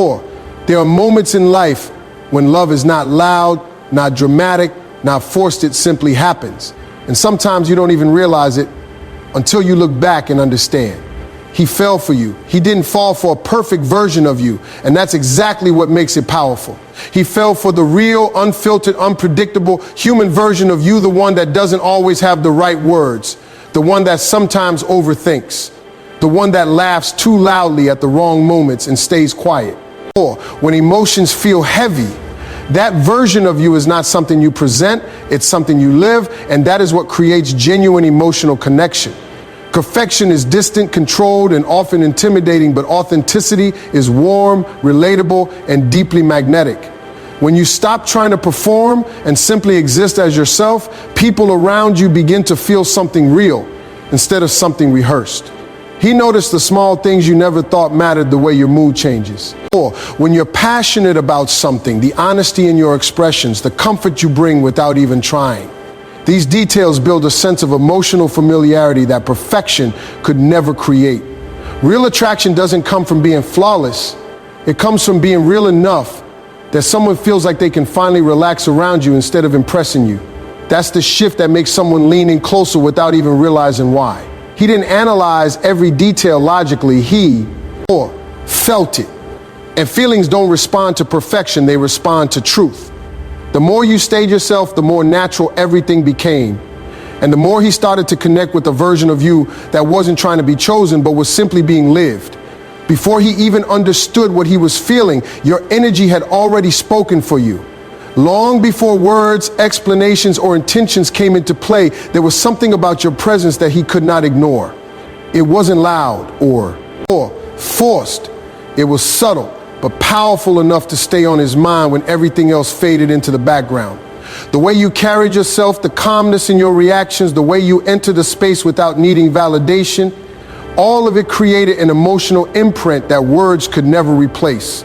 4, there are moments in life when love is not loud, not dramatic, not forced, it simply happens. And sometimes you don't even realize it until you look back and understand. He fell for you. He didn't fall for a perfect version of you. And that's exactly what makes it powerful. He fell for the real, unfiltered, unpredictable human version of you, the one that doesn't always have the right words, the one that sometimes overthinks, the one that laughs too loudly at the wrong moments and stays quiet. Or when emotions feel heavy, that version of you is not something you present, it's something you live, and that is what creates genuine emotional connection. Perfection is distant, controlled, and often intimidating, but authenticity is warm, relatable, and deeply magnetic. When you stop trying to perform and simply exist as yourself, people around you begin to feel something real instead of something rehearsed. He noticed the small things you never thought mattered, the way your mood changes. Or when you're passionate about something, the honesty in your expressions, the comfort you bring without even trying. These details build a sense of emotional familiarity that perfection could never create. Real attraction doesn't come from being flawless. It comes from being real enough that someone feels like they can finally relax around you instead of impressing you. That's the shift that makes someone lean in closer without even realizing why. He didn't analyze every detail logically, he felt it. And feelings don't respond to perfection, they respond to truth. The more you stayed yourself, the more natural everything became. And the more he started to connect with a version of you that wasn't trying to be chosen, but was simply being lived. Before he even understood what he was feeling, your energy had already spoken for you. Long before words, explanations, or intentions came into play, there was something about your presence that he could not ignore. It wasn't loud or forced. It was subtle, but powerful enough to stay on his mind when everything else faded into the background. The way you carried yourself, the calmness in your reactions, the way you entered the space without needing validation, all of it created an emotional imprint that words could never replace.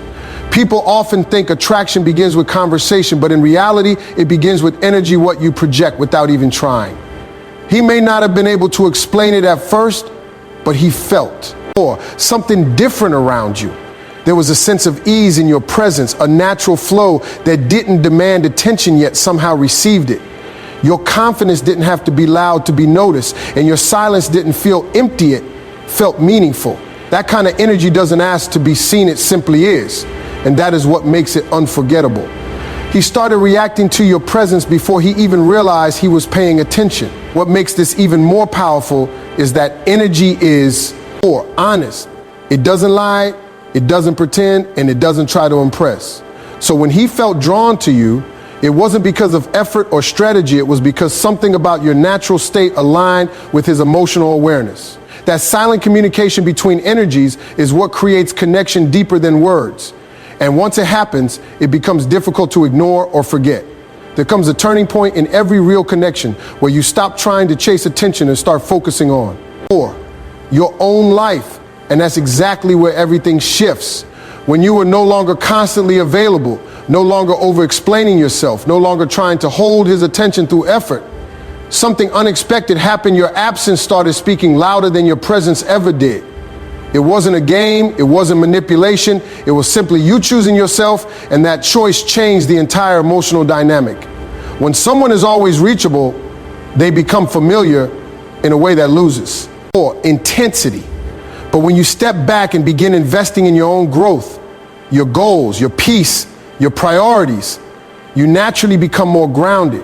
People often think attraction begins with conversation, but in reality, it begins with energy, what you project without even trying. He may not have been able to explain it at first, but he felt something different around you. There was a sense of ease in your presence, a natural flow that didn't demand attention yet somehow received it. Your confidence didn't have to be loud to be noticed, and your silence didn't feel empty, it felt meaningful. That kind of energy doesn't ask to be seen, it simply is. And that is what makes it unforgettable. He started reacting to your presence before he even realized he was paying attention. What makes this even more powerful is that energy is honest. It doesn't lie, it doesn't pretend, and it doesn't try to impress. So when he felt drawn to you, it wasn't because of effort or strategy, it was because something about your natural state aligned with his emotional awareness. That silent communication between energies is what creates connection deeper than words. And once it happens, it becomes difficult to ignore or forget. There comes a turning point in every real connection where you stop trying to chase attention and start focusing on your own life. And that's exactly where everything shifts. When you are no longer constantly available, no longer over-explaining yourself, no longer trying to hold his attention through effort, something unexpected happened. Your absence started speaking louder than your presence ever did. It wasn't a game, it wasn't manipulation, it was simply you choosing yourself, and that choice changed the entire emotional dynamic. When someone is always reachable, they become familiar in a way that loses intensity. But when you step back and begin investing in your own growth, your goals, your peace, your priorities, you naturally become more grounded.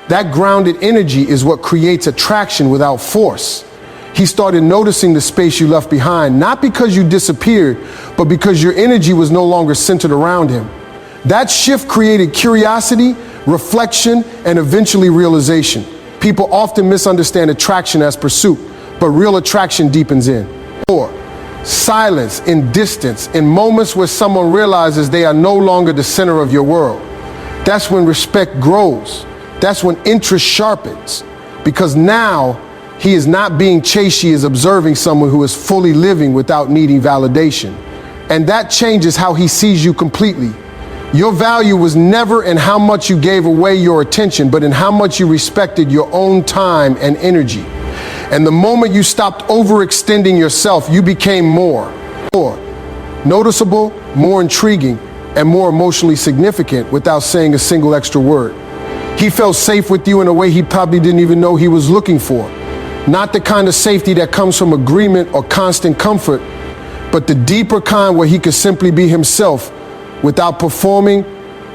That grounded energy is what creates attraction without force. He started noticing the space you left behind, not because you disappeared, but because your energy was no longer centered around him. That shift created curiosity, reflection, and eventually realization. People often misunderstand attraction as pursuit, but real attraction deepens in. Silence, in distance, in moments where someone realizes they are no longer the center of your world. That's when respect grows. That's when interest sharpens. Because now he is not being chased, he is observing someone who is fully living without needing validation. And that changes how he sees you completely. Your value was never in how much you gave away your attention, but in how much you respected your own time and energy. And the moment you stopped overextending yourself, you became more. noticeable, more intriguing, and more emotionally significant without saying a single extra word. He felt safe with you in a way he probably didn't even know he was looking for. Not the kind of safety that comes from agreement or constant comfort, but the deeper kind where he could simply be himself without performing,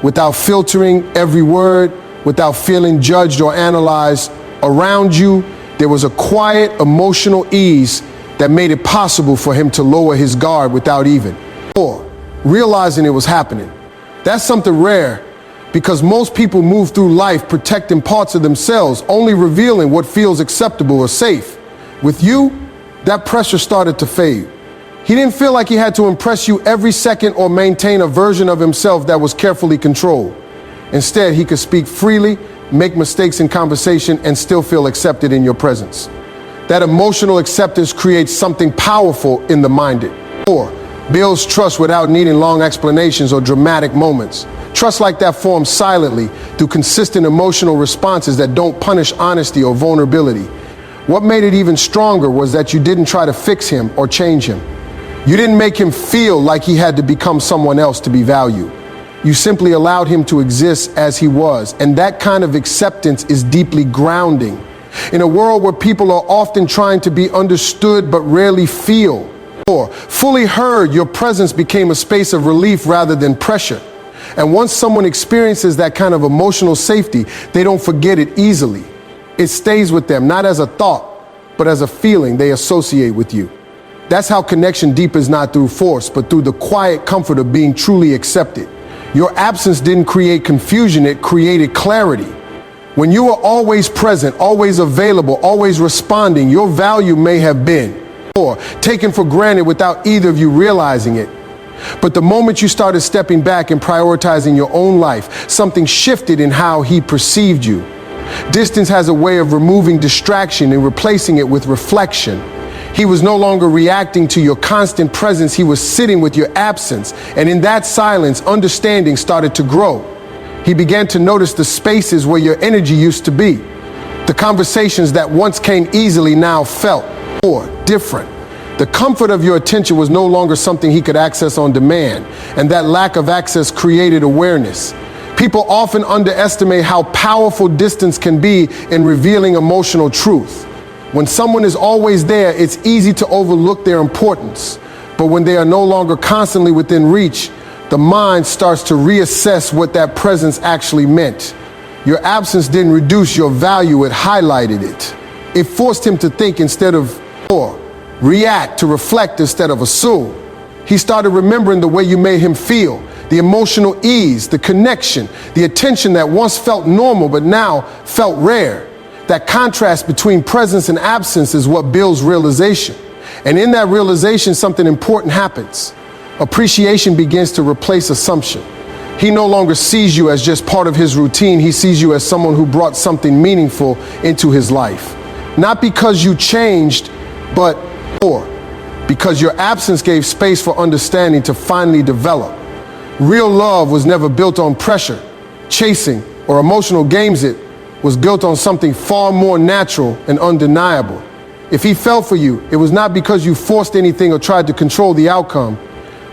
without filtering every word, without feeling judged or analyzed. Around you, there was a quiet emotional ease that made it possible for him to lower his guard without even realizing it was happening. That's something rare, because most people move through life protecting parts of themselves, only revealing what feels acceptable or safe. With you, that pressure started to fade. He didn't feel like he had to impress you every second or maintain a version of himself that was carefully controlled. Instead, he could speak freely, make mistakes in conversation, and still feel accepted in your presence. That emotional acceptance creates something powerful in the minded. 4. Builds trust without needing long explanations or dramatic moments. Trust like that forms silently through consistent emotional responses that don't punish honesty or vulnerability. What made it even stronger was that you didn't try to fix him or change him. You didn't make him feel like he had to become someone else to be valued. You simply allowed him to exist as he was, and that kind of acceptance is deeply grounding. In a world where people are often trying to be understood but rarely feel or fully heard, your presence became a space of relief rather than pressure. And once someone experiences that kind of emotional safety, they don't forget it easily. It stays with them, not as a thought, but as a feeling they associate with you. That's how connection deepens, not through force, but through the quiet comfort of being truly accepted. Your absence didn't create confusion, it created clarity. When you were always present, always available, always responding, your value may have been taken for granted without either of you realizing it. But the moment you started stepping back and prioritizing your own life, something shifted in how he perceived you. Distance has a way of removing distraction and replacing it with reflection. He was no longer reacting to your constant presence, he was sitting with your absence. And in that silence, understanding started to grow. He began to notice the spaces where your energy used to be. The conversations that once came easily now felt different. The comfort of your attention was no longer something he could access on demand, and that lack of access created awareness. People often underestimate how powerful distance can be in revealing emotional truth. When someone is always there, it's easy to overlook their importance. But when they are no longer constantly within reach, the mind starts to reassess what that presence actually meant. Your absence didn't reduce your value, it highlighted it. It forced him to think instead of react, to reflect instead of assume. He started remembering the way you made him feel, the emotional ease, the connection, the attention that once felt normal but now felt rare. That contrast between presence and absence is what builds realization. And in that realization, something important happens. Appreciation begins to replace assumption. He no longer sees you as just part of his routine. He sees you as someone who brought something meaningful into his life. Not because you changed, but because your absence gave space for understanding to finally develop. Real love was never built on pressure, chasing, or emotional games. It was built on something far more natural and undeniable. If he fell for you, it was not because you forced anything or tried to control the outcome,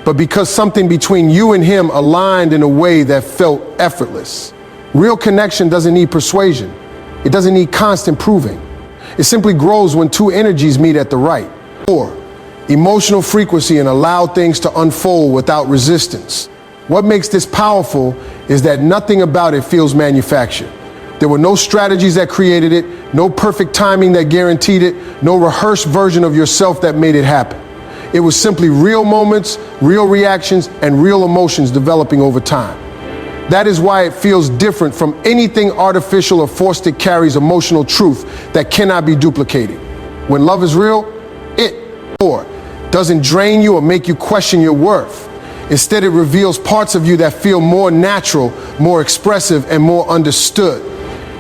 but because something between you and him aligned in a way that felt effortless. Real connection doesn't need persuasion. It doesn't need constant proving. It simply grows when two energies meet at the right. Emotional frequency and allow things to unfold without resistance. What makes this powerful is that nothing about it feels manufactured. There were no strategies that created it, no perfect timing that guaranteed it, no rehearsed version of yourself that made it happen. It was simply real moments, real reactions, and real emotions developing over time. That is why it feels different from anything artificial or forced. It carries emotional truth that cannot be duplicated. When love is real, it doesn't drain you or make you question your worth. Instead, it reveals parts of you that feel more natural, more expressive, and more understood.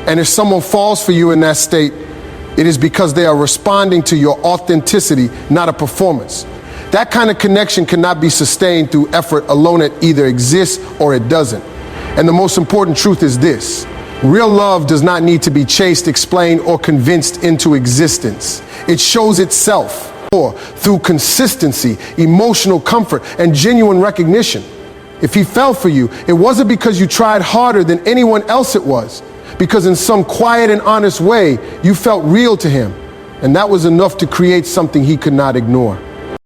And if someone falls for you in that state, it is because they are responding to your authenticity, not a performance. That kind of connection cannot be sustained through effort alone. It either exists or it doesn't. And the most important truth is this: real love does not need to be chased, explained, or convinced into existence. It shows itself. through consistency, emotional comfort, and genuine recognition. If he fell for you, it wasn't because you tried harder than anyone else. It was because in some quiet and honest way, you felt real to him. And that was enough to create something he could not ignore.